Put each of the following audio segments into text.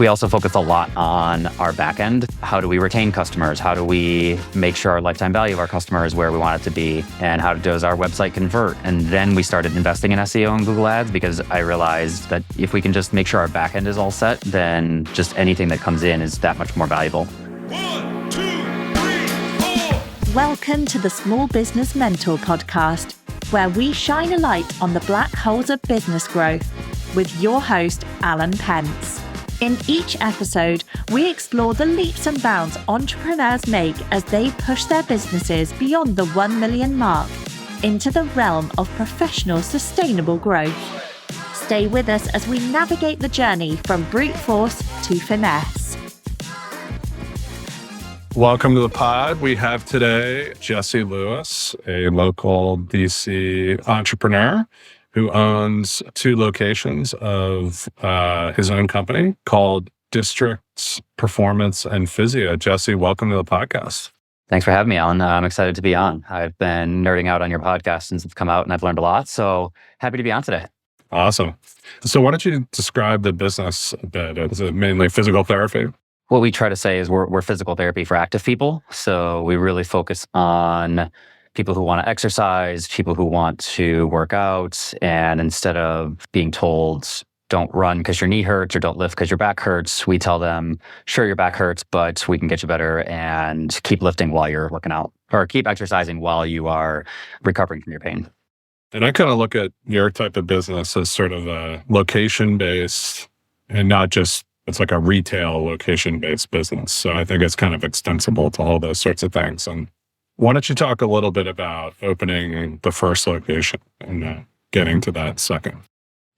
We also focus a lot on our back end. How do we retain customers? How do we make sure our lifetime value of our customer is where we want it to be? And how does our website convert? And then we started investing in SEO and Google Ads because I realized that if we can just make sure our back end is all set, then just anything that comes in is that much more valuable. 1, 2, 3, 4. Welcome to the Small Business Mentor podcast, where we shine a light on the black holes of business growth with your host, Alan Pence. In each episode, we explore the leaps and bounds entrepreneurs make as they push their businesses beyond the 1 million mark into the realm of professional sustainable growth. Stay with us as we navigate the journey from brute force to finesse. Welcome to the pod. We have today Jesse Lewis, a local DC entrepreneur who owns 2 locations of his own company called District Performance and Physio. Jesse, welcome to the podcast. Thanks for having me, Alan. I'm excited to be on. I've been nerding out on your podcast since it's come out and I've learned a lot. So happy to be on today. Awesome. So why don't you describe the business a bit? Is it mainly physical therapy? What we try to say is we're physical therapy for active people. So we really focus on people who want to exercise, people who want to work out. And instead of being told, don't run because your knee hurts or don't lift because your back hurts, we tell them, sure, your back hurts, but we can get you better and keep lifting while you're working out or keep exercising while you are recovering from your pain. And I kind of look at your type of business as sort of a location-based and not just, it's like a retail location-based business. So I think it's kind of extensible to all those sorts of things. And why don't you talk a little bit about opening the first location and getting to that second?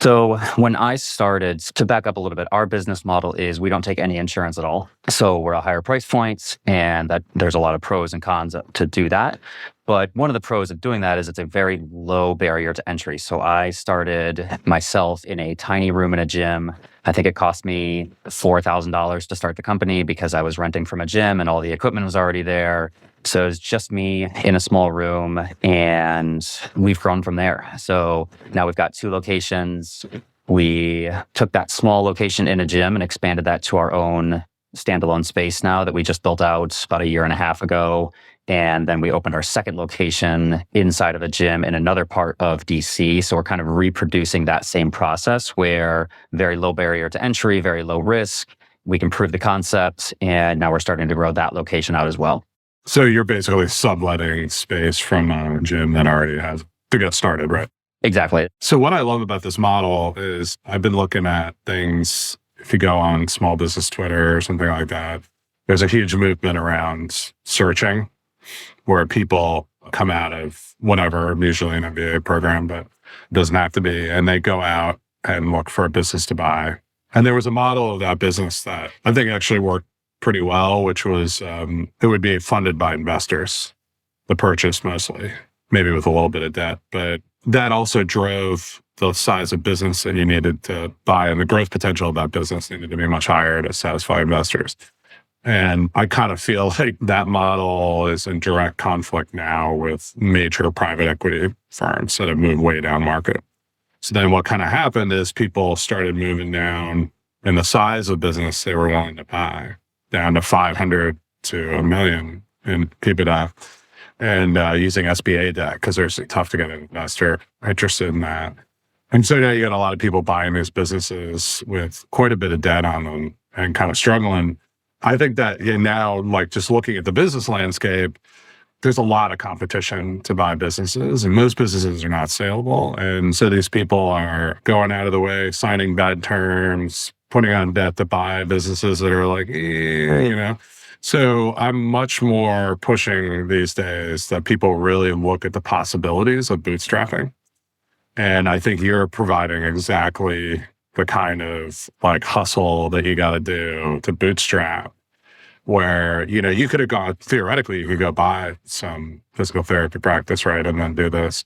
So when I started, to back up a little bit, our business model is we don't take any insurance at all. So we're at higher price points and that there's a lot of pros and cons to do that. But one of the pros of doing that is it's a very low barrier to entry. So I started myself in a tiny room in a gym. I think it cost me $4,000 to start the company because I was renting from a gym and all the equipment was already there. So it's just me in a small room and we've grown from there. So now we've got 2 locations. We took that small location in a gym and expanded that to our own standalone space now that we just built out about 1.5 years ago. And then we opened our second location inside of a gym in another part of DC. So we're kind of reproducing that same process where very low barrier to entry, very low risk. We can prove the concept. And now we're starting to grow that location out as well. So you're basically subletting space from a gym that already has to get started, right? Exactly. So what I love about this model is I've been looking at things, if you go on small business Twitter or something like that, there's a huge movement around searching where people come out of whatever, usually an MBA program, but it doesn't have to be, and they go out and look for a business to buy. And there was a model of that business that I think actually worked pretty well, which was it would be funded by investors, the purchase mostly, maybe with a little bit of debt. But that also drove the size of business that you needed to buy, and the growth potential of that business needed to be much higher to satisfy investors. And I kind of feel like that model is in direct conflict now with major private equity firms that have moved way down market. So then what kind of happened is people started moving down in the size of business they were willing to buy, down to 500 to $1 million in EBITDA, and using SBA debt because it's tough to get an investor interested in that. And so now you got a lot of people buying these businesses with quite a bit of debt on them and kind of struggling. I think that now, like just looking at the business landscape, there's a lot of competition to buy businesses and most businesses are not saleable. And so these people are going out of the way, signing bad terms, putting on debt to buy businesses that are like, So I'm much more pushing these days that people really look at the possibilities of bootstrapping. And I think you're providing exactly the kind of like hustle that you got to do to bootstrap, where, you could have gone, theoretically, you could go buy some physical therapy practice, right? And then do this.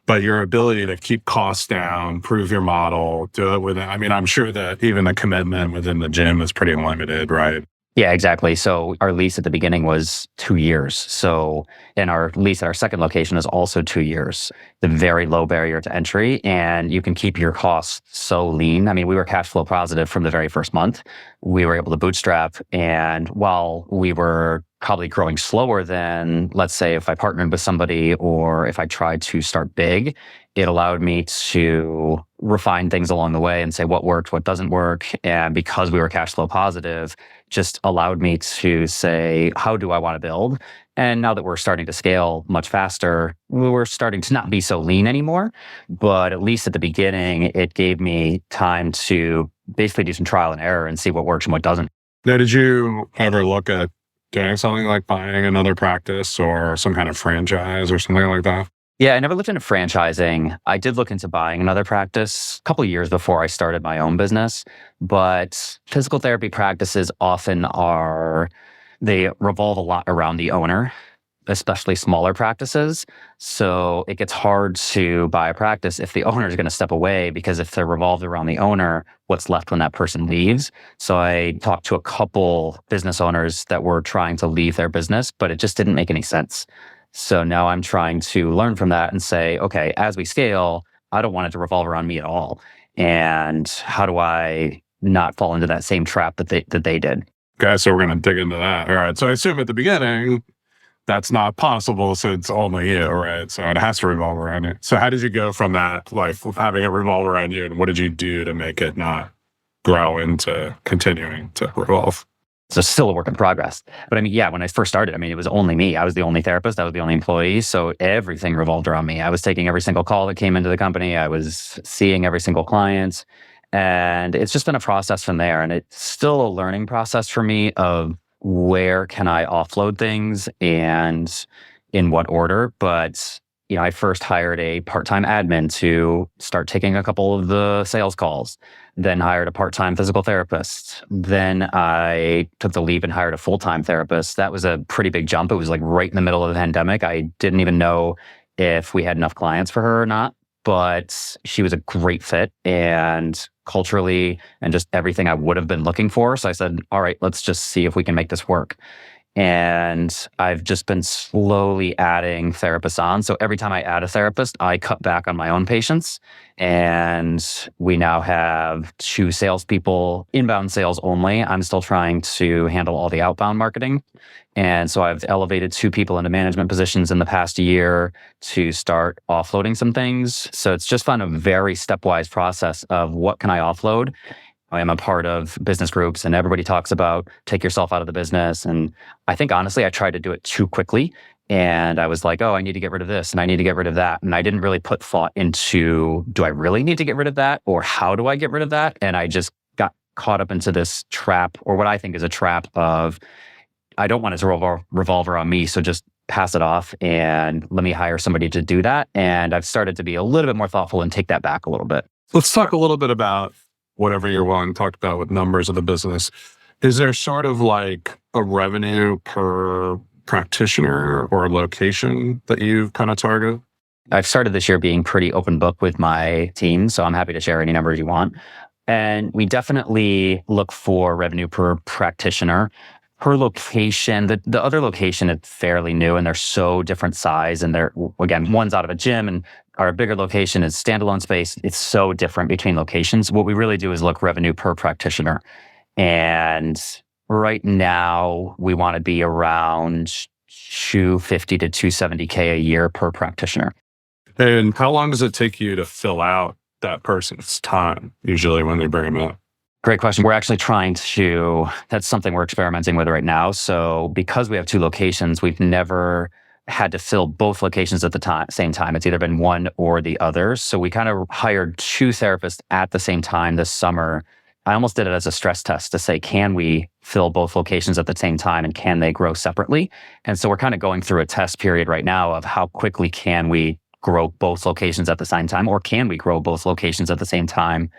But your ability to keep costs down, prove your model, do it with, I'm sure that even the commitment within the gym is pretty limited, right? Yeah, exactly. So our lease at the beginning was 2 years. So, and our lease at our second location is also 2 years. The very low barrier to entry, and you can keep your costs so lean. I mean, we were cash flow positive from the very first month. We were able to bootstrap, and while we were probably growing slower than, let's say, if I partnered with somebody or if I tried to start big, it allowed me to refine things along the way and say what worked, what doesn't work. And because we were cash flow positive, just allowed me to say, how do I want to build? And now that we're starting to scale much faster, we're starting to not be so lean anymore. But at least at the beginning, it gave me time to basically do some trial and error and see what works and what doesn't. Now, did you ever look at doing something like buying another practice or some kind of franchise or something like that? Yeah, I never looked into franchising. I did look into buying another practice a couple of years before I started my own business, but physical therapy practices they revolve a lot around the owner, especially smaller practices. So it gets hard to buy a practice if the owner is going to step away, because if they're revolved around the owner, what's left when that person leaves? So I talked to a couple business owners that were trying to leave their business, but it just didn't make any sense. So now I'm trying to learn from that and say, okay, as we scale, I don't want it to revolve around me at all. And how do I not fall into that same trap that they did? Okay, so we're going to dig into that. All right. So I assume at the beginning, that's not possible since only you, right? So it has to revolve around you. So how did you go from that, like having it revolve around you, and what did you do to make it not grow into continuing to revolve? So still a work in progress. But I mean, yeah, when I first started, I mean, it was only me. I was the only therapist. I was the only employee. So everything revolved around me. I was taking every single call that came into the company. I was seeing every single client. And it's just been a process from there. And it's still a learning process for me of where can I offload things and in what order. But I first hired a part-time admin to start taking a couple of the sales calls, then hired a part-time physical therapist. Then I took the leap and hired a full-time therapist. That was a pretty big jump. It was like right in the middle of the pandemic. I didn't even know if we had enough clients for her or not, but she was a great fit and culturally and just everything I would have been looking for. So I said, all right, let's just see if we can make this work. And I've just been slowly adding therapists on. So every time I add a therapist, I cut back on my own patients. And we now have 2 salespeople, inbound sales only. I'm still trying to handle all the outbound marketing. And so I've elevated 2 people into management positions in the past year to start offloading some things. So it's just been a very stepwise process of what can I offload. I am a part of business groups and everybody talks about take yourself out of the business. And I think honestly, I tried to do it too quickly. And I was like, oh, I need to get rid of this and I need to get rid of that. And I didn't really put thought into, do I really need to get rid of that? Or how do I get rid of that? And I just got caught up into this trap, or what I think is a trap of, I don't want it to revolve around me. So just pass it off and let me hire somebody to do that. And I've started to be a little bit more thoughtful and take that back a little bit. Let's talk a little bit about whatever you're willing to talk about with numbers of the business. Is there sort of like a revenue per practitioner or location that you kind of target? I've started this year being pretty open book with my team, so I'm happy to share any numbers you want. And we definitely look for revenue per practitioner. Per location, the other location is fairly new and they're so different size. And they're, again, one's out of a gym and our bigger location is standalone space. It's so different between locations. What we really do is look revenue per practitioner. And right now we want to be around $250 to $270K a year per practitioner. And how long does it take you to fill out that person's time, usually when they bring them up? Great question. We're actually that's something we're experimenting with right now. So because we have 2 locations, we've never had to fill both locations at the same time. It's either been one or the other. So we kind of hired 2 therapists at the same time this summer. I almost did it as a stress test to say, can we fill both locations at the same time and can they grow separately? And so we're kind of going through a test period right now of how quickly can we grow both locations at the same time, or can we grow both locations at the same time?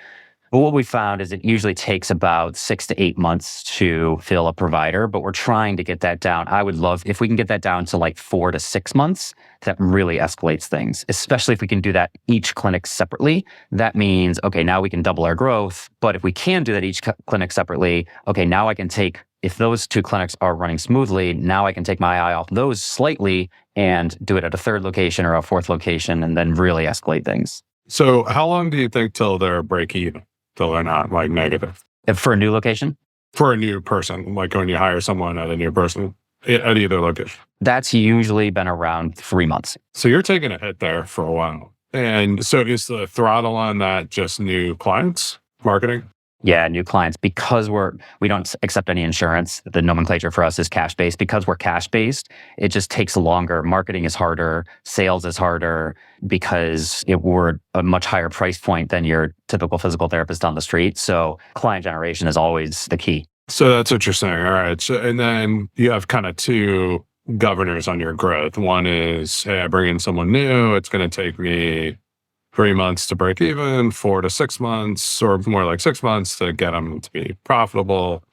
But what we found is it usually takes about 6 to 8 months to fill a provider, but we're trying to get that down. I would love if we can get that down to like 4 to 6 months. That really escalates things, especially if we can do that each clinic separately. That means, okay, now we can double our growth. But if we can do that each clinic separately, okay, now I can take if those two clinics are running smoothly, now I can take my eye off those slightly and do it at a third location or a fourth location and then really escalate things. So how long do you think till they're break even, till they're not like negative? If for a new location, For a new person, like when you hire someone at a new person at either location. that's usually been around 3 months. So you're taking a hit there for a while. And so is the throttle on that just new clients marketing? Yeah, new clients, because we don't accept any insurance. The nomenclature for us is cash based. Because we're cash based, it just takes longer. Marketing is harder, sales is harder because we're a much higher price point than your typical physical therapist on the street. So client generation is always the key. So that's what you're saying. All right. So, and then you have kind of two governors on your growth. One is, hey, I bring in someone new. It's going to take me 3 months to break even, 4 to 6 months, or more like 6 months to get them to be profitable.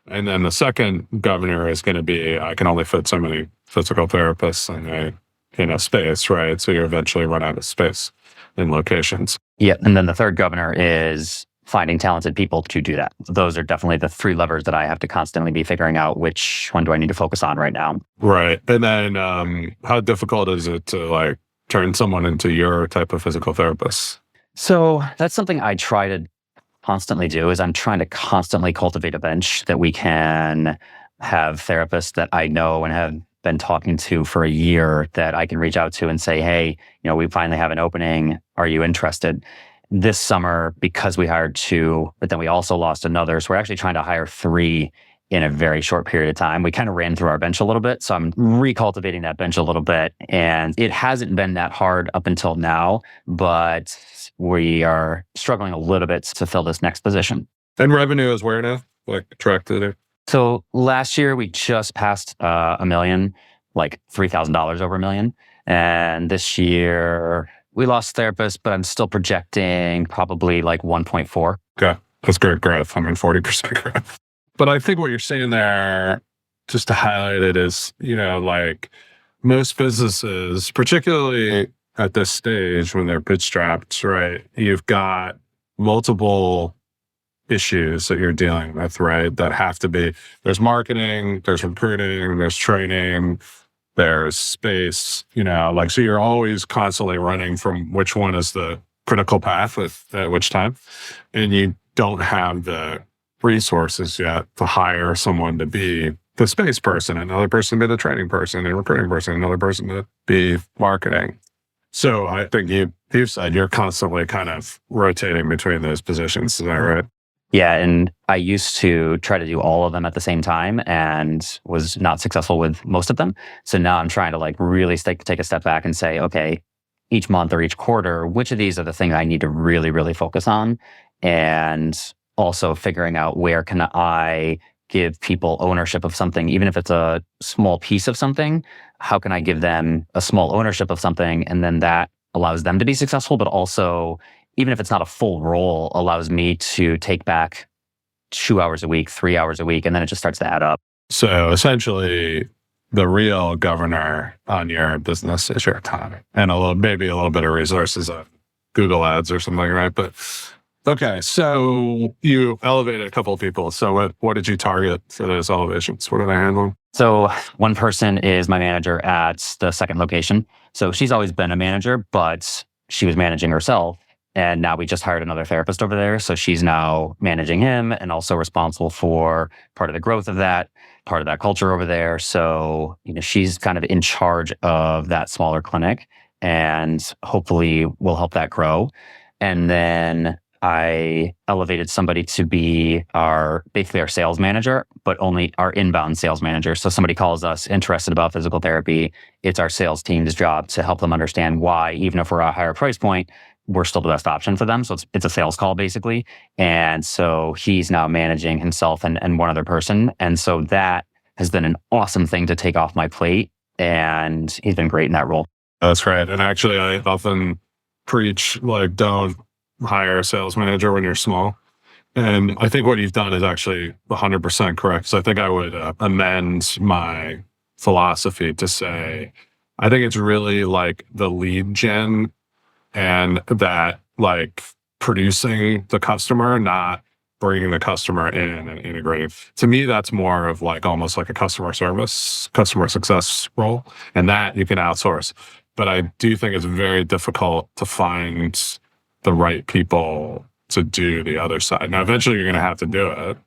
And then the second governor is going to be, I can only fit so many physical therapists in a space, right? So you eventually run out of space in locations. Yeah. And then the third governor is finding talented people to do that. Those are definitely the three levers that I have to constantly be figuring out which one do I need to focus on right now. Right. And then how difficult is it to like turn someone into your type of physical therapist? So that's something I try to constantly do is I'm trying to constantly cultivate a bench that we can have therapists that I know and have been talking to for a year that I can reach out to and say, hey, we finally have an opening. Are you interested? This summer, because we hired 2, but then we also lost another. So we're actually trying to hire 3 in a very short period of time. We kind of ran through our bench a little bit. So I'm recultivating that bench a little bit. And it hasn't been that hard up until now, but we are struggling a little bit to fill this next position. And revenue is where now? Like attracted it? So last year we just passed $1 million, like $3,000 over $1 million. And this year we lost therapists, but I'm still projecting probably like 1.4. Okay. That's great growth. 40% growth. But I think what you're saying there, just to highlight it, is, like most businesses, particularly at this stage when they're bootstrapped, right? You've got multiple issues that you're dealing with, right? That have to be, there's marketing, there's recruiting, there's training, there's space, so you're always constantly running from which one is the critical path at which time. And you don't have the resources yet to hire someone to be the space person, another person to be the training person, and recruiting person, another person to be marketing. So I think you said you're constantly kind of rotating between those positions. Is that right? Yeah. And I used to try to do all of them at the same time and was not successful with most of them. So now I'm trying to like really take a step back and say, okay, each month or each quarter, which of these are the things I need to really, really focus on? And also figuring out where can I give people ownership of something, even if it's a small piece of something, how can I give them a small ownership of something? And then that allows them to be successful, but also, even if it's not a full role, allows me to take back 2 hours a week, 3 hours a week, and then it just starts to add up. So essentially, the real governor on your business is your time and maybe a little bit of resources on Google Ads or something, right? But okay, so you elevated a couple of people. So what did you target for those elevations? What are they handling? So one person is my manager at the second location. So she's always been a manager, but she was managing herself. And now we just hired another therapist over there. So she's now managing him and also responsible for part of the growth of that, part of that culture over there. So, she's kind of in charge of that smaller clinic and hopefully will help that grow. And then I elevated somebody to be basically our sales manager, but only our inbound sales manager. So somebody calls us interested about physical therapy. It's our sales team's job to help them understand why, even if we're at a higher price point, we're still the best option for them. So it's a sales call basically. And so he's now managing himself and one other person. And so that has been an awesome thing to take off my plate. And he's been great in that role. That's right. And actually, I often preach, don't hire a sales manager when you're small. And I think what you've done is actually 100% correct. So I think I would amend my philosophy to say, I think it's really like the lead gen and that producing the customer, not bringing the customer in and integrating. To me, that's more of like almost like a customer success role. And that you can outsource. But I do think it's very difficult to find the right people to do the other side. Now, eventually you're going to have to do it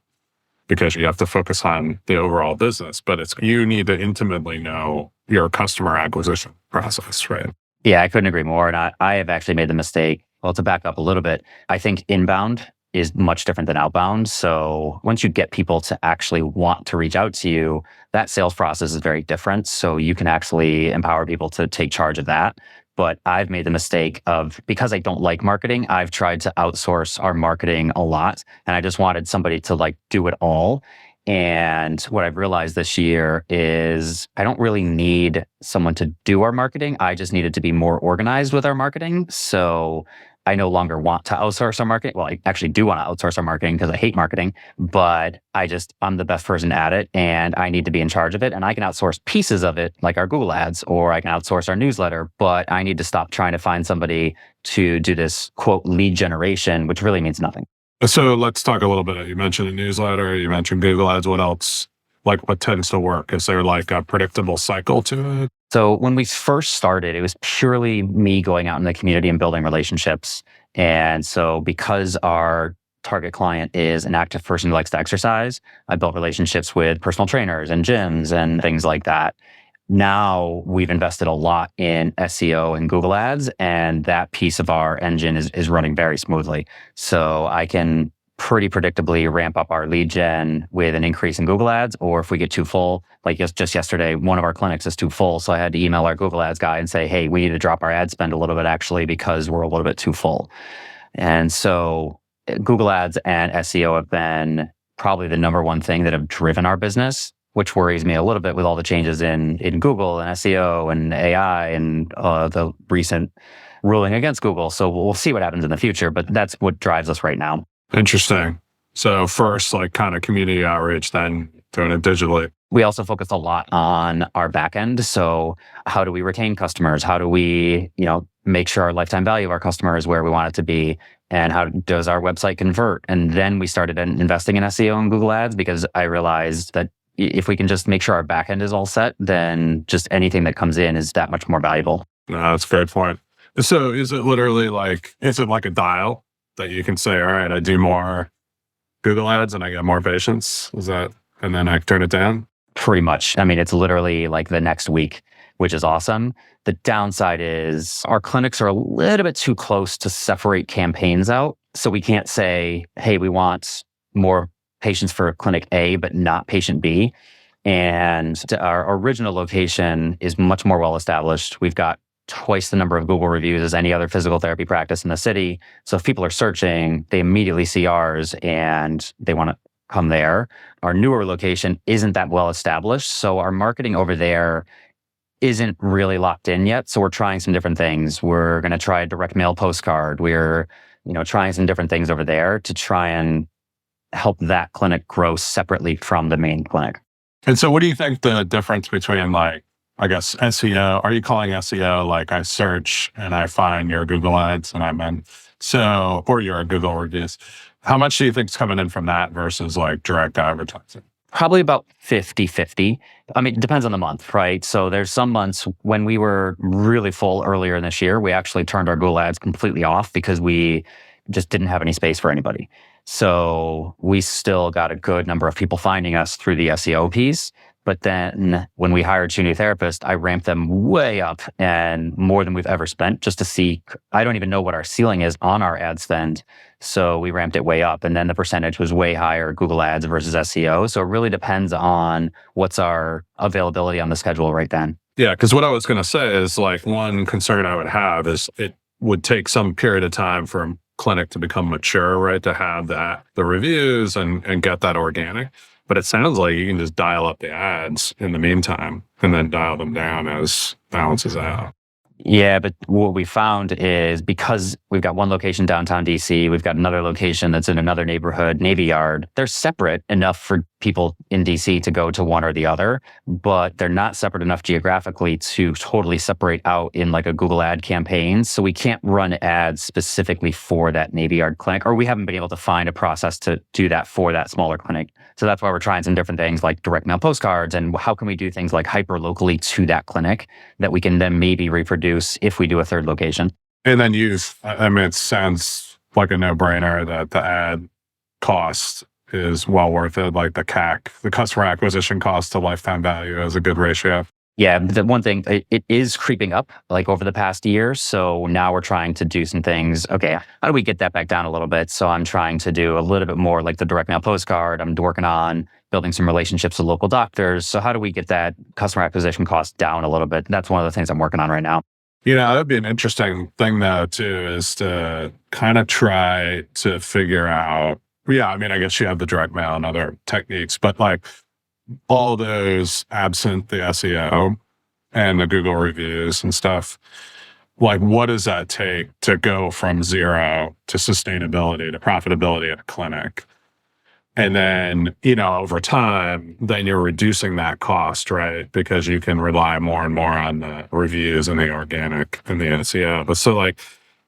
because you have to focus on the overall business, but you need to intimately know your customer acquisition process, right? Yeah, I couldn't agree more. And I have actually made the mistake. Well, to back up a little bit, I think inbound is much different than outbound. So once you get people to actually want to reach out to you, that sales process is very different. So you can actually empower people to take charge of that. But I've made the mistake of, because I don't like marketing, I've tried to outsource our marketing a lot. And I just wanted somebody to like do it all. And what I've realized this year is I don't really need someone to do our marketing. I just needed to be more organized with our marketing. So I no longer want to outsource our marketing. Well, I actually do want to outsource our marketing because I hate marketing, but I'm the best person at it and I need to be in charge of it. And I can outsource pieces of it, like our Google Ads, or I can outsource our newsletter, but I need to stop trying to find somebody to do this quote lead generation, which really means nothing. So let's talk a little bit. You mentioned a newsletter, you mentioned Google Ads. What else? Like what tends to work? Is there like a predictable cycle to it? So when we first started, it was purely me going out in the community and building relationships. And so because our target client is an active person who likes to exercise, I built relationships with personal trainers and gyms and things like that. Now we've invested a lot in SEO and Google Ads, and that piece of our engine is running very smoothly. So I can pretty predictably ramp up our lead gen with an increase in Google Ads, or if we get too full, like just yesterday, one of our clinics is too full. So I had to email our Google Ads guy and say, hey, we need to drop our ad spend a little bit actually because we're a little bit too full. And so Google Ads and SEO have been probably the number one thing that have driven our business, which worries me a little bit with all the changes in Google and SEO and AI and the recent ruling against Google. So we'll see what happens in the future, but that's what drives us right now. Interesting. So first, like kind of community outreach, then doing it digitally. We also focus a lot on our back end. So how do we retain customers? How do we, make sure our lifetime value of our customer is where we want it to be? And how does our website convert? And then we started investing in SEO and Google Ads because I realized that if we can just make sure our back end is all set, then just anything that comes in is that much more valuable. No, that's a great point. So is it literally like a dial that you can say, all right, I do more Google Ads and I get more patients? And then I turn it down? Pretty much. I mean, it's literally like the next week, which is awesome. The downside is our clinics are a little bit too close to separate campaigns out. So we can't say, hey, we want more patients for clinic A, but not patient B. And our original location is much more well-established. We've got twice the number of Google reviews as any other physical therapy practice in the city. So if people are searching, they immediately see ours and they want to come there. Our newer location isn't that well established. So our marketing over there isn't really locked in yet. So we're trying some different things. We're going to try a direct mail postcard. We're, trying some different things over there to try and help that clinic grow separately from the main clinic. And so what do you think the difference between SEO, are you calling SEO like I search and I find your Google Ads and or your Google reviews? How much do you think is coming in from that versus like direct advertising? Probably about 50-50. I mean, it depends on the month, right? So there's some months when we were really full earlier in this year, we actually turned our Google Ads completely off because we just didn't have any space for anybody. So we still got a good number of people finding us through the SEO piece. But then when we hired 2 new therapists, I ramped them way up and more than we've ever spent just to see. I don't even know what our ceiling is on our ad spend. So we ramped it way up. And then the percentage was way higher, Google Ads versus SEO. So it really depends on what's our availability on the schedule right then. Yeah, because what I was going to say is like one concern I would have is it would take some period of time for a clinic to become mature, right? To have the reviews and get that organic. But it sounds like you can just dial up the ads in the meantime and then dial them down as balances out. Yeah, but what we found is because we've got one location downtown DC, we've got another location that's in another neighborhood, Navy Yard. They're separate enough for people in DC to go to one or the other, but they're not separate enough geographically to totally separate out in like a Google ad campaign. So we can't run ads specifically for that Navy Yard clinic, or we haven't been able to find a process to do that for that smaller clinic. So that's why we're trying some different things like direct mail postcards, and how can we do things like hyper locally to that clinic that we can then maybe reproduce if we do a third location. And then it sounds like a no-brainer that the ad cost is well worth it. Like the CAC, the customer acquisition cost to lifetime value is a good ratio. Yeah, the one thing, it is creeping up like over the past year. So now we're trying to do some things. Okay, how do we get that back down a little bit? So I'm trying to do a little bit more like the direct mail postcard. I'm working on building some relationships with local doctors. So how do we get that customer acquisition cost down a little bit? That's one of the things I'm working on right now. That'd be an interesting thing though, too, is to kind of try to figure out, I guess you have the direct mail and other techniques, but like all those absent the SEO and the Google reviews and stuff, like what does that take to go from zero to sustainability to profitability at a clinic? And then, over time, then you're reducing that cost, right? Because you can rely more and more on the reviews and the organic and the SEO. But so like,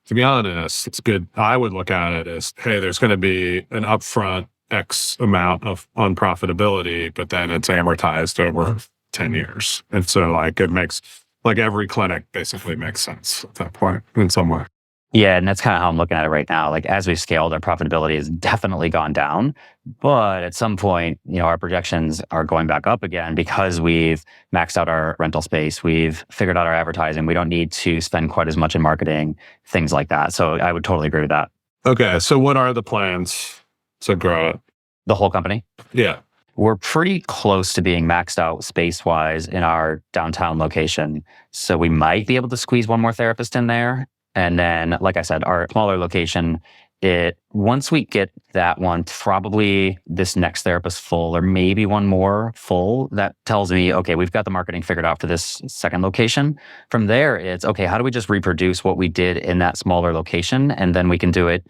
to be honest, it's good. I would look at it as, hey, there's going to be an upfront X amount of unprofitability, but then it's amortized over 10 years. And so like it makes, like every clinic basically makes sense at that point in some way. Yeah, and that's kind of how I'm looking at it right now. Like as we've scaled, our profitability has definitely gone down. But at some point, our projections are going back up again because we've maxed out our rental space. We've figured out our advertising. We don't need to spend quite as much in marketing, things like that. So I would totally agree with that. Okay, so what are the plans to grow it? The whole company? Yeah. We're pretty close to being maxed out space-wise in our downtown location. So we might be able to squeeze one more therapist in there. And then, like I said, our smaller location, once we get that one, probably this next therapist full, or maybe one more full, that tells me, okay, we've got the marketing figured out for this second location. From there, it's, okay, how do we just reproduce what we did in that smaller location? And then we can do it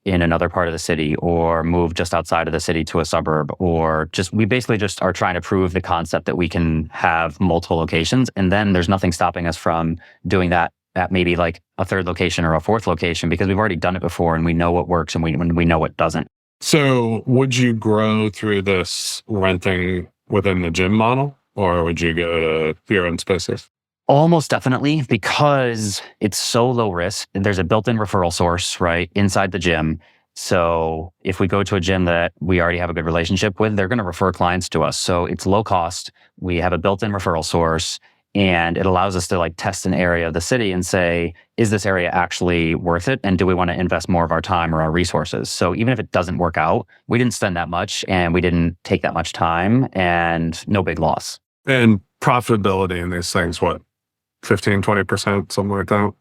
in another part of the city, or move just outside of the city to a suburb, or we basically just are trying to prove the concept that we can have multiple locations. And then there's nothing stopping us from doing that at maybe like a third location or a fourth location, because we've already done it before and we know what works and we know what doesn't. So would you grow through this renting within the gym model, or would you go to your own spaces? Almost definitely, because it's so low risk. There's a built-in referral source, right, inside the gym. So if we go to a gym that we already have a good relationship with, they're going to refer clients to us. So it's low cost. We have a built-in referral source. And it allows us to like test an area of the city and say, is this area actually worth it? And do we want to invest more of our time or our resources? So even if it doesn't work out, we didn't spend that much and we didn't take that much time, and no big loss. And profitability in these things, what, 15, 20%, something like that?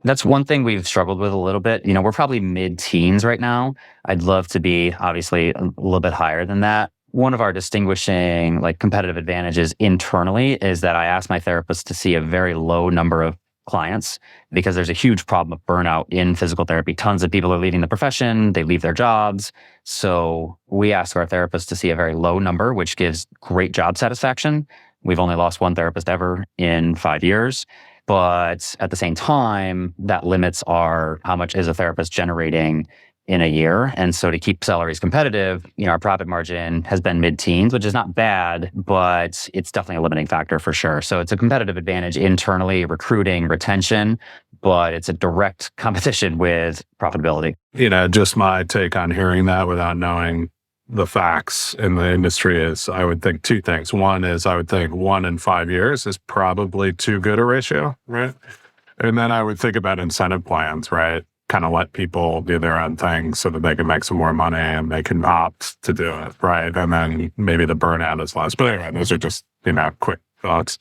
That's one thing we've struggled with a little bit. We're probably mid-teens right now. I'd love to be obviously a little bit higher than that. One of our distinguishing like competitive advantages internally is that I ask my therapist to see a very low number of clients, because there's a huge problem of burnout in physical therapy. Tons of people are leaving the profession, they leave their jobs. So we ask our therapist to see a very low number, which gives great job satisfaction. We've only lost one therapist ever in 5 years. But at the same time, that limits how much is a therapist generating in a year. And so to keep salaries competitive, our profit margin has been mid-teens, which is not bad, but it's definitely a limiting factor for sure. So it's a competitive advantage internally, recruiting, retention, but it's a direct competition with profitability. Just my take on hearing that without knowing the facts in the industry is, I would think two things. One is, I would think 1 in 5 years is probably too good a ratio, right? And then I would think about incentive plans, right? Kind of let people do their own thing so that they can make some more money and they can opt to do it, right? And then maybe the burnout is less. But anyway, those are just, quick thoughts.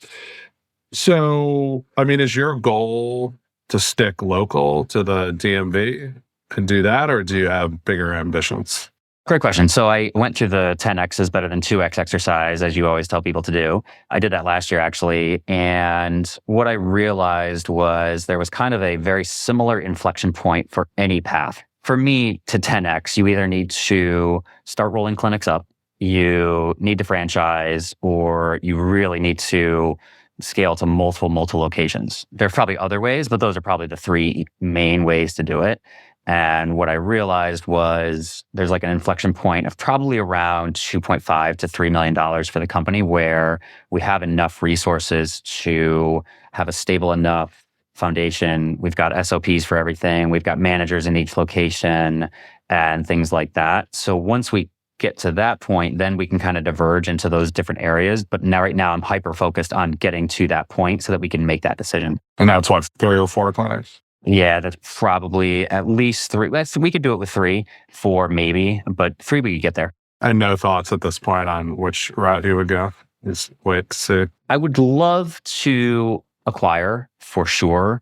So, is your goal to stick local to the DMV and do that, or do you have bigger ambitions? Great question. So I went through the 10X is better than 2X exercise, as you always tell people to do. I did that last year, actually. And what I realized was there was kind of a very similar inflection point for any path. For me, to 10X, you either need to start rolling clinics up, you need to franchise, or you really need to scale to multiple locations. There's probably other ways, but those are probably the three main ways to do it. And what I realized was there's like an inflection point of probably around $2.5 to $3 million for the company, where we have enough resources to have a stable enough foundation. We've got SOPs for everything. We've got managers in each location and things like that. So once we get to that point, then we can kind of diverge into those different areas. But right now I'm hyper focused on getting to that point so that we can make that decision. And that's what, 3 or 4 clinics? Yeah, that's probably at least 3. We could do it with 3, 4 maybe, but 3 we could get there. And no thoughts at this point on which route you would go? Just wait to see. I would love to acquire for sure,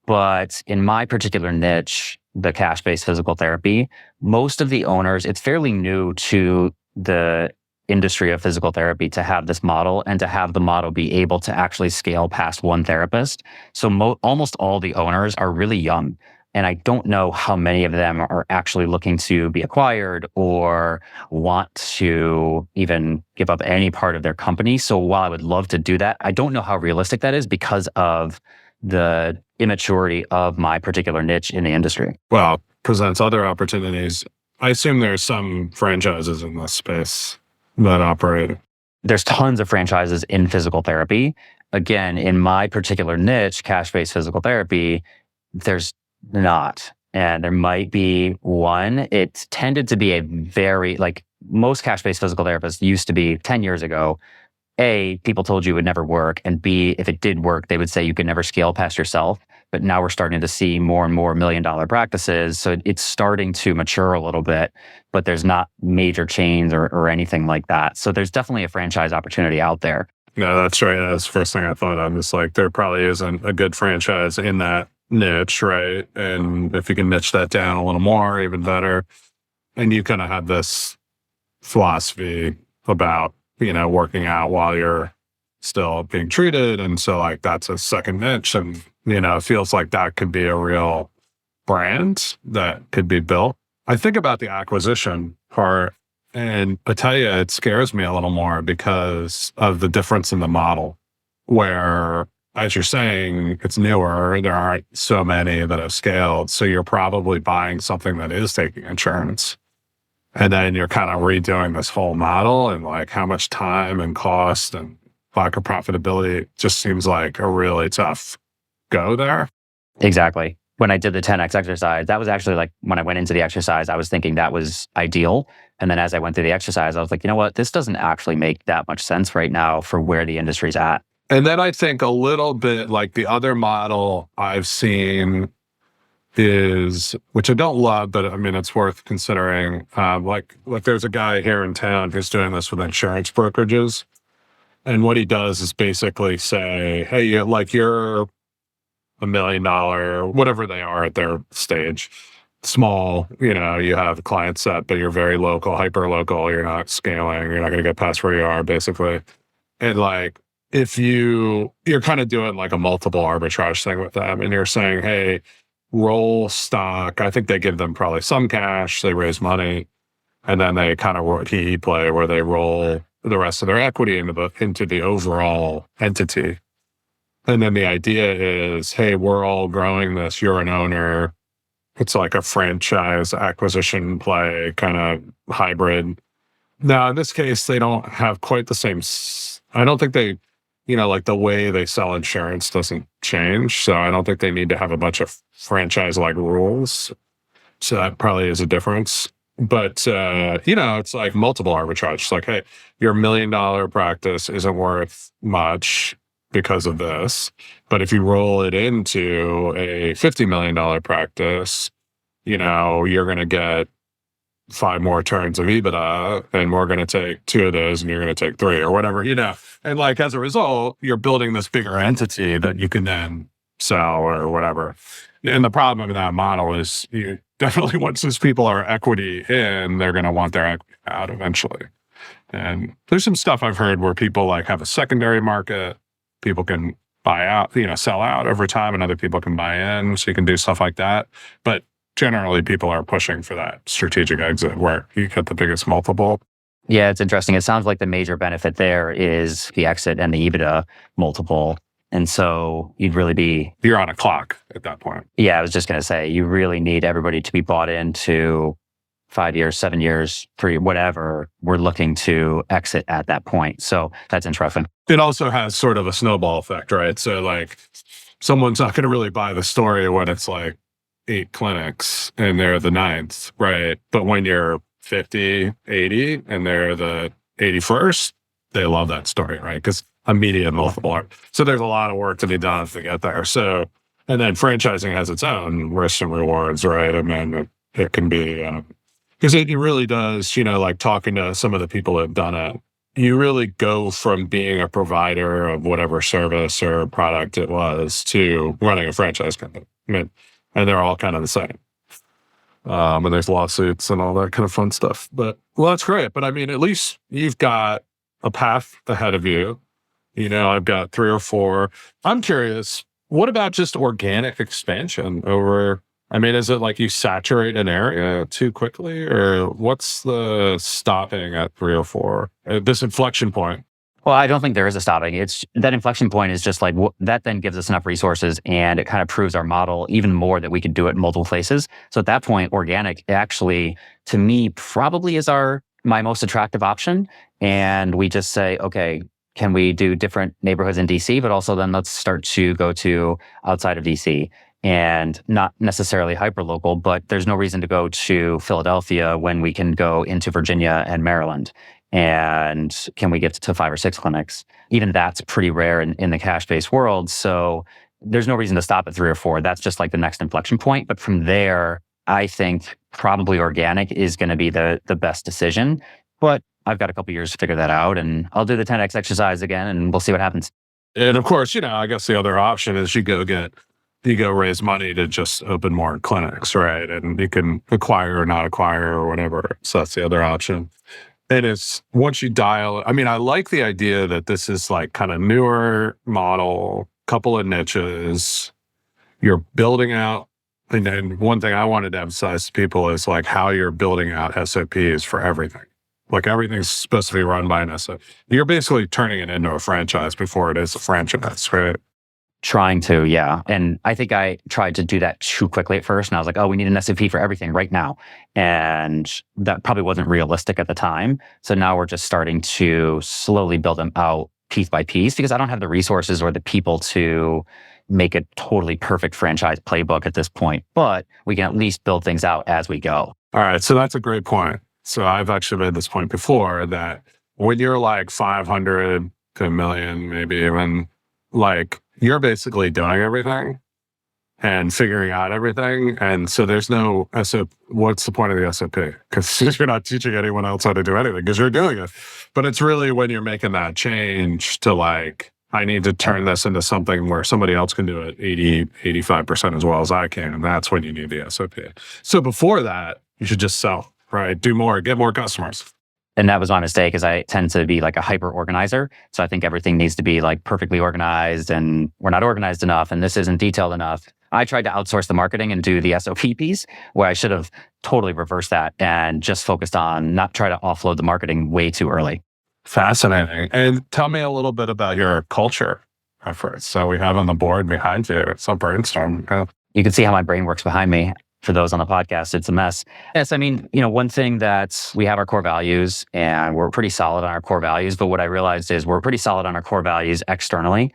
but in my particular niche, the cash-based physical therapy, most of the owners, it's fairly new to the industry of physical therapy to have this model and to have the model be able to actually scale past one therapist. So almost all the owners are really young. And I don't know how many of them are actually looking to be acquired or want to even give up any part of their company. So while I would love to do that, I don't know how realistic that is because of the immaturity of my particular niche in the industry. Well, presents other opportunities. I assume there's some franchises in this space that operate. There's tons of franchises in physical therapy. Again, in my particular niche, cash-based physical therapy, there's not. And there might be one. It tended to be a very, like most cash-based physical therapists used to be 10 years ago. A, people told you it would never work. And B, if it did work, they would say you could never scale past yourself. But now we're starting to see more and more $1 million practices. So it's starting to mature a little bit, but there's not major chains or anything like that. So there's definitely a franchise opportunity out there. No, that's right. That's the first thing I thought of. It's like there probably isn't a good franchise in that niche, right? And if you can niche that down a little more, even better. And you kind of have this philosophy about, working out while you're still being treated. And so like that's a second niche. And, it feels like that could be a real brand that could be built. I think about the acquisition part, and I tell you, it scares me a little more because of the difference in the model, where, as you're saying, it's newer. There aren't so many that have scaled. So you're probably buying something that is taking insurance. And then you're kind of redoing this whole model, and like how much time and cost and lack of profitability just seems like a really tough go there. Exactly. When I did the 10X exercise, that was actually like when I went into the exercise, I was thinking that was ideal. And then as I went through the exercise, I was like, you know what? This doesn't actually make that much sense right now for where the industry's at. And then I think a little bit like the other model I've seen is, which I don't love, but I mean, it's worth considering. Like there's a guy here in town who's doing this with insurance brokerages. And what he does is basically say, hey, you're $1 million, whatever they are at their stage, small, you have a client set, but you're very local, hyper local. You're not scaling. You're not going to get past where you are, basically. And like, if you're kind of doing like a multiple arbitrage thing with them, and you're saying, hey, roll stock. I think they give them probably some cash. They raise money, and then they kind of he play where they roll the rest of their equity into the overall entity. And then the idea is, hey, we're all growing this. You're an owner. It's like a franchise acquisition play, kind of hybrid. Now, in this case, they don't have quite the same. I don't think they, like the way they sell insurance doesn't change. So I don't think they need to have a bunch of franchise-like rules. So that probably is a difference. But, it's like multiple arbitrage. It's like, hey, your $1 million practice isn't worth much because of this. But if you roll it into a $50 million practice, you're going to get 5 more turns of EBITDA, and we're going to take 2 of those and you're going to take 3 or whatever, And like, as a result, you're building this bigger entity that you can then sell or whatever. And the problem with that model is you definitely, once those people are equity in, they're going to want their equity out eventually. And there's some stuff I've heard where people like have a secondary market. People can buy out, sell out over time, and other people can buy in. So you can do stuff like that. But generally, people are pushing for that strategic exit where you get the biggest multiple. Yeah, it's interesting. It sounds like the major benefit there is the exit and the EBITDA multiple. And so you'd really be, You're on a clock at that point. yeah, I was just going to say, you really need everybody to be bought into 5 years, 7 years, 3, whatever. We're looking to exit at that point. So that's interesting. It also has sort of a snowball effect, right? So like someone's not going to really buy the story when it's like 8 clinics and they're the 9th, right? But when you're 50, 80 and they're the 81st, they love that story, right? Because immediate multiplier. So there's a lot of work to be done to get there. So, and then franchising has its own risks and rewards, right? I mean, it can be, because it really does, like talking to some of the people that have done it, you really go from being a provider of whatever service or product it was to running a franchise company. I mean, and they're all kind of the same. And there's lawsuits and all that kind of fun stuff. But, well, that's great. But I mean, at least you've got a path ahead of you. I've got 3 or 4. I'm curious, what about just organic expansion over? I mean, is it like you saturate an area too quickly, or what's the stopping at 3 or 4 at this inflection point? Well, I don't think there is a stopping. It's that inflection point is just like that then gives us enough resources and it kind of proves our model even more that we could do it in multiple places. So at that point, organic actually, to me, probably is my most attractive option. And we just say, okay, can we do different neighborhoods in DC, but also then let's start to go to outside of DC. And not necessarily hyper-local, but there's no reason to go to Philadelphia when we can go into Virginia and Maryland. And can we get to 5 or 6 clinics? Even that's pretty rare in the cash-based world. So there's no reason to stop at 3 or 4. That's just like the next inflection point. But from there, I think probably organic is going to be the best decision. But I've got a couple years to figure that out, and I'll do the 10X exercise again, and we'll see what happens. And of course, I guess the other option is you go raise money to just open more clinics, right? And you can acquire or not acquire or whatever. So that's the other option. And it's once you dial, I mean, I like the idea that this is like kind of newer model, couple of niches, you're building out. And then one thing I wanted to emphasize to people is like how you're building out SOPs for everything. Like everything's supposed to be run by an SOP. You're basically turning it into a franchise before it is a franchise, right? Trying to, yeah. And I think I tried to do that too quickly at first. And I was like, oh, we need an SOP for everything right now. And that probably wasn't realistic at the time. So now we're just starting to slowly build them out piece by piece because I don't have the resources or the people to make a totally perfect franchise playbook at this point. But we can at least build things out as we go. All right. So that's a great point. So I've actually made this point before that when you're like 500 to 1 million, maybe even, like you're basically doing everything and figuring out everything. And so there's no SOP. What's the point of the SOP? Because you're not teaching anyone else how to do anything because you're doing it. But it's really when you're making that change to like, I need to turn this into something where somebody else can do it 80, 85% as well as I can. And that's when you need the SOP. So before that, you should just sell, right? Do more, get more customers. And that was my mistake is I tend to be like a hyper organizer. So I think everything needs to be like perfectly organized and we're not organized enough and this isn't detailed enough. I tried to outsource the marketing and do the SOP piece where I should have totally reversed that and just focused on not try to offload the marketing way too early. Fascinating. And tell me a little bit about your culture efforts. So we have on the board behind you, it's a brainstorm. You can see how my brain works behind me. For those on the podcast, it's a mess. Yes, I mean, one thing that we have our core values and we're pretty solid on our core values. But what I realized is we're pretty solid on our core values externally,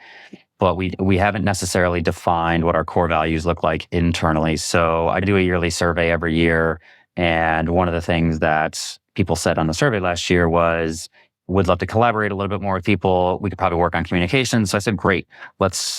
but we haven't necessarily defined what our core values look like internally. So I do a yearly survey every year. And one of the things that people said on the survey last year was, would love to collaborate a little bit more with people. We could probably work on communication. So I said, great.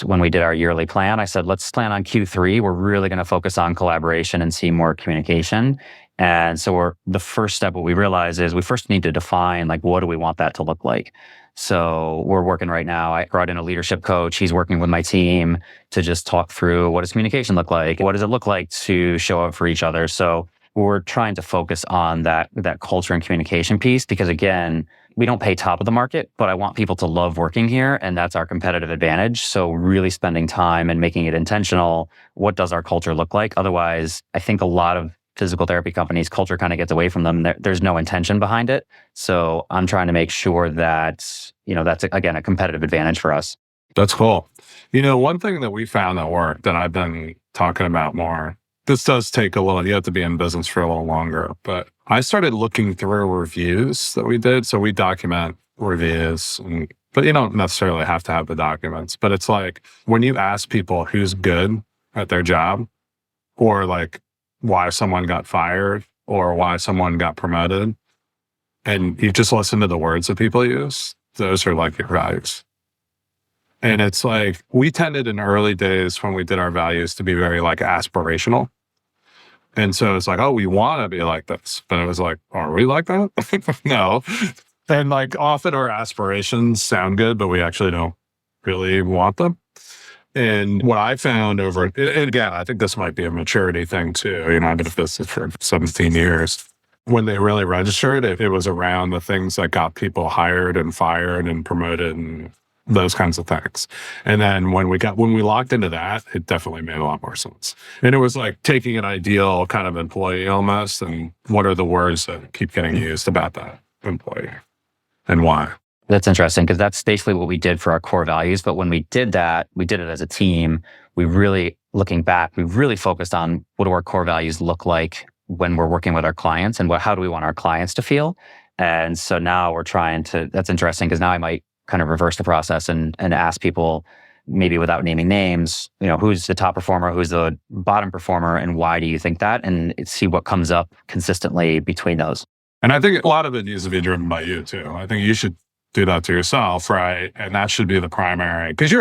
When we did our yearly plan, I said, let's plan on Q3. We're really going to focus on collaboration and see more communication. And so the first step, what we realized is we first need to define, like, what do we want that to look like? So we're working right now. I brought in a leadership coach. He's working with my team to just talk through what does communication look like? What does it look like to show up for each other? So we're trying to focus on that culture and communication piece because, again, we don't pay top of the market, but I want people to love working here, and that's our competitive advantage. So really spending time and making it intentional. What does our culture look like? Otherwise, I think a lot of physical therapy companies, culture kind of gets away from them. There's no intention behind it. So I'm trying to make sure that, that's, again, a competitive advantage for us. That's cool. One thing that we found that worked that I've been talking about more, this does take you have to be in business for a little longer, but I started looking through reviews that we did. So we document reviews, but you don't necessarily have to have the documents. But it's like when you ask people who's good at their job, or like why someone got fired or why someone got promoted, and you just listen to the words that people use, those are like your values. And it's like, we tended in early days when we did our values to be very like aspirational. And so it's like, oh, we want to be like this. But it was like, are we like that? No. And like often our aspirations sound good, but we actually don't really want them. And what I found and again, I think this might be a maturity thing too. I've been in business for 17 years. When they really registered, it was around the things that got people hired and fired and promoted and those kinds of things. And then when we locked into that, it definitely made a lot more sense. And it was like taking an ideal kind of employee almost, and what are the words that keep getting used about that employee and why? That's interesting because that's basically what we did for our core values. But when we did that, we did it as a team. Looking back, we really focused on what do our core values look like when we're working with our clients, and how do we want our clients to feel? And so now we're that's interesting because now I might kind of reverse the process and ask people, maybe without naming names, who's the top performer, who's the bottom performer, and why do you think that? And see what comes up consistently between those. And I think a lot of it needs to be driven by you too. I think you should do that to yourself, right? And that should be the primary, because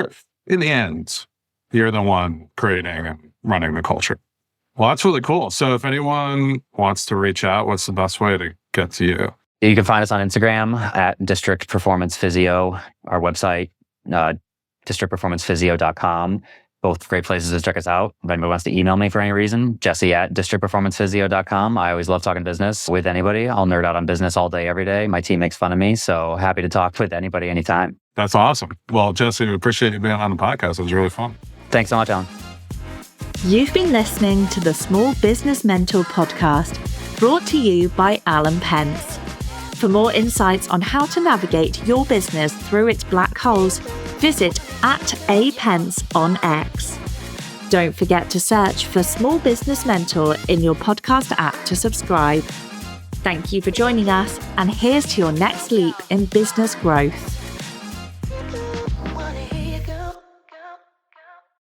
in the end, you're the one creating and running the culture. Well, that's really cool. So if anyone wants to reach out, what's the best way to get to you? You can find us on Instagram at District Performance Physio, our website, districtperformancephysio.com. Both great places to check us out. If anybody wants to email me for any reason, Jesse at districtperformancephysio.com. I always love talking business with anybody. I'll nerd out on business all day, every day. My team makes fun of me, so happy to talk with anybody anytime. That's awesome. Well, Jesse, we appreciate you being on the podcast. It was really fun. Thanks so much, Alan. You've been listening to the Small Business Mentor podcast, brought to you by Alan Pence. For more insights on how to navigate your business through its black holes, visit @apence on X. Don't forget to search for Small Business Mentor in your podcast app to subscribe. Thank you for joining us, and here's to your next leap in business growth.